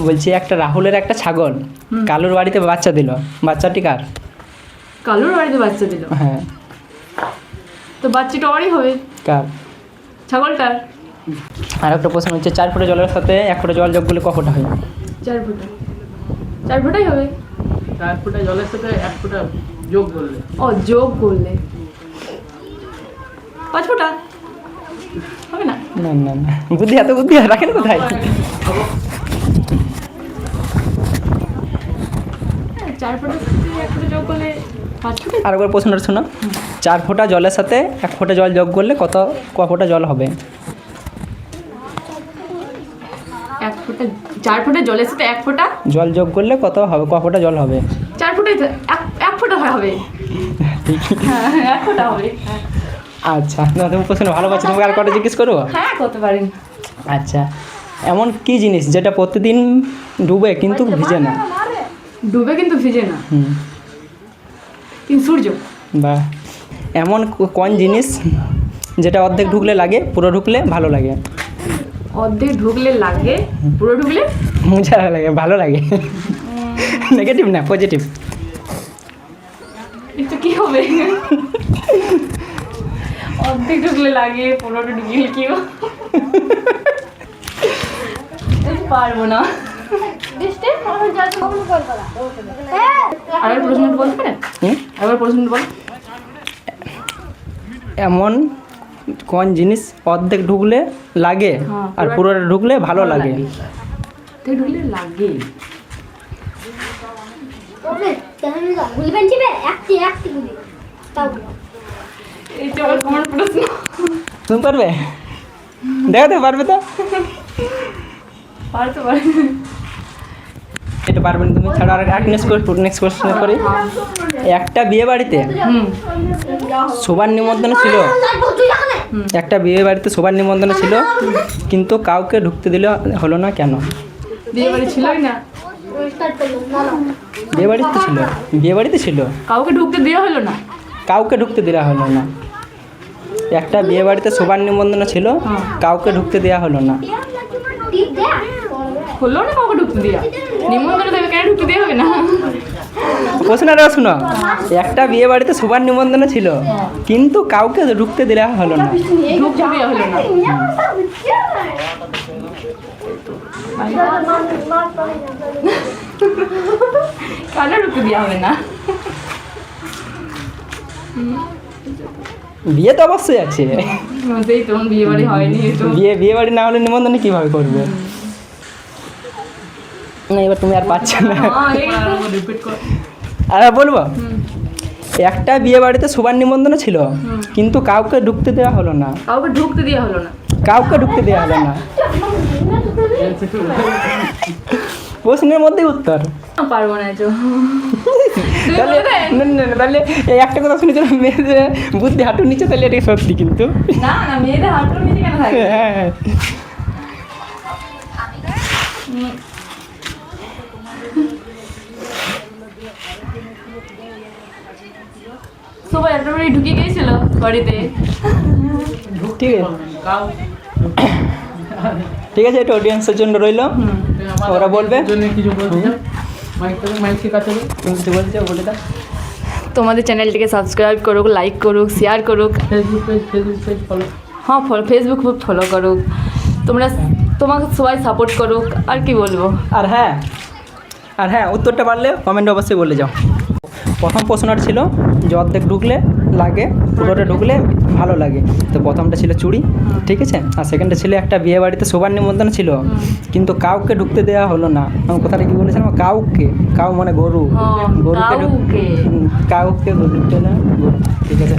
বলছি একটা রাহুলের একটা ছাগল কালুর বাড়িতে বাচ্চা দিল, বাচ্চাটি কার? কালুর বাড়িতে বাচ্চা দিল, হ্যাঁ তো বাচ্চাটা ওরই হবে, কার? ছাগলটার। আর একটা প্রশ্ন হচ্ছে 4 ফোঁটা জলের সাথে 1 ফোঁটা জল যোগ করলে ক ফোঁটা হয়? 4 ফোঁটা, 4 ফোঁটাই হবে। 4 ফোঁটা জলের সাথে 1 ফোঁটা যোগ করলে ও যোগ করলে 5 ফোঁটা হবে না? না না না, বুদ্ধি এত বুদ্ধি রাখেন কোথায়? 4 ফোঁটা 1 ফোঁটা যোগ করলে 5 ফোঁটা। আর একবার প্রশ্নটা শোনো, 4 ফোঁটা জলের সাথে 1 ফোঁটা জল যোগ করলে ক ফোঁটা জল হবে? 1 ফোঁটা, 4 ফোঁটা জলের সাথে 1 ফোঁটা জল যোগ করলে কত হবে, ক ফোঁটা জল হবে? 4 ফোঁটাই তো, 1 ফোঁটা হবে। হ্যাঁ 1 ফোঁটা হবে। আচ্ছা, না তুমি প্রশ্ন ভালো পাচ্ছি, তোমাকে আর কটা জিজ্ঞেস করবো? হ্যাঁ করতে পারেন। আচ্ছা, এমন কি জিনিস যেটা প্রতিদিন ডুবে কিন্তু ভিজে না? ডুবে কিন্তু ভিজে না, হুম, কিন্তু সূর্য। বা এমন কোন জিনিস যেটা অর্ধেক ঢুকলে লাগে, পুরো ঢুকলে ভালো লাগে? অর্ধেক ঢুকলে লাগে, পুরো ঢুকলে মজা লাগে, ভালো লাগে। নেগেটিভ না, পজিটিভ। একটু কি হবে? অর্ধেক ঢুকলে লাগে, পুরোটা ঢুকলে কি হবে? পারবো না। আরেকবার প্রশ্নটা বলতে পারেন? আরেকবার প্রশ্নটা বল। এমন কোন জিনিস অর্ধেক ঢুকলে লাগে হ্যাঁ, আর পুরোটা ঢুকলে ভালো লাগে? অর্ধেক ঢুকলে লাগে, এইটা আবার কোন প্রশ্ন? তুমি পারবে? দেখাতে পারবে তো? পারতে পারে। এটা পারবে না তুমি, ছাড়া আর এক নেক্সট কোশ্চেন করি। একটা বিয়ে বাড়িতে সবার নিমন্ত্রণ ছিল, একটা বিয়ে বাড়িতে সবার নিমন্ত্রণ ছিল, কিন্তু কাউকে ঢুকতে দিলে হলো না কেন? বিয়ে বাড়ি ছিলই না, বিয়ে বাড়িতে ছিল, বিয়ে বাড়িতে ছিল, কাউকে ঢুকতে দেওয়া হলো না। কাউকে ঢুকতে দেওয়া হলো না। একটা বিয়ে বাড়িতে সবার নিমন্ত্রণ ছিল, কাউকে ঢুকতে দেওয়া হলো না। হলো না কাউকে ঢুকতে দেওয়া, নিমন্ত্রণ দেবে কেন ঢুকতে দেওয়া হবে না? প্রশ্নটা শুনো, একটা বিয়ে বাড়িতে সবার নিমন্ত্রণ ছিল, কিন্তু কাউকে ঢুকতে দেওয়া হলো না। ঢুকতে দেওয়া হলো না, কেন ঢুকতে দেওয়া হবে না? বিয়ে তো অবশ্যই আছে, সেই তখন বিয়ে বাড়ি হয়নি তো। বিয়ে বাড়ি না হলে নিমন্ত্রণ কিভাবে করবে? না এবার তুমি আর পাচ্ছ না, রিপিট কর। আর বলবো, একটা বিয়ে বাড়িতে সবার নিমন্ত্রণ ছিল, কিন্তু কাউকে ঢুকতে দেওয়া হলো না। কাউকে ঢুকতে দেওয়া হলো না, কাউকে ঢুকতে দেওয়া হলো না। প্রশ্নের মধ্যেই উত্তর। পারবো না তো। তাহলে না না না, তাহলে এই একটা কথা শুনেছিলাম, মেয়েদের বুদ্ধি হাঁটুর নিচে, তাহলে এটা সত্যি কিন্তু। না না, মেয়েদের হাঁটুর নিচে কেন থাকে? হ্যাঁ হ্যাঁ, সবাই একটা বাড়ি ঢুকে গিয়েছিল বাড়িতে। ঠিক আছে কাউ ঠিক আছে, এটা অডিয়েন্সের জন্য রইলো, ওরা বলবে। জন্য কিছু বলতে চাও? মাইকের কাছে তুমি কিছু বলতে চাও, বলে দাও। তোমাদের চ্যানেলটিকে সাবস্ক্রাইব করুক, লাইক করুক, শেয়ার করুক। Facebook page follow. হ্যাঁ ফেসবুক ফলো করুক, তোমাকে সবাই সাপোর্ট করুক। আর কি বলবো? আর হ্যাঁ উত্তরটা পারলে কমেন্টে অবশ্যই বলে যাও। প্রথম প্রশ্নটা ছিল যে অর্ধেক ঢুকলে লাগে, পুরোটা ঢুকলে ভালো লাগে, তো প্রথমটা ছিল চুড়ি, ঠিক আছে। আর সেকেন্ডটা ছিল একটা বিয়ে বাড়িতে সবার নিমন্ত্রণ ছিল, কিন্তু কাউকে ঢুকতে দেওয়া হলো না। আমি কথাটা কি বলেছিলাম? কাউকে, কাউ মানে গরু, হ্যাঁ, গরুকে কাউকে। কাউকে ঢুকতে না, ঠিক আছে।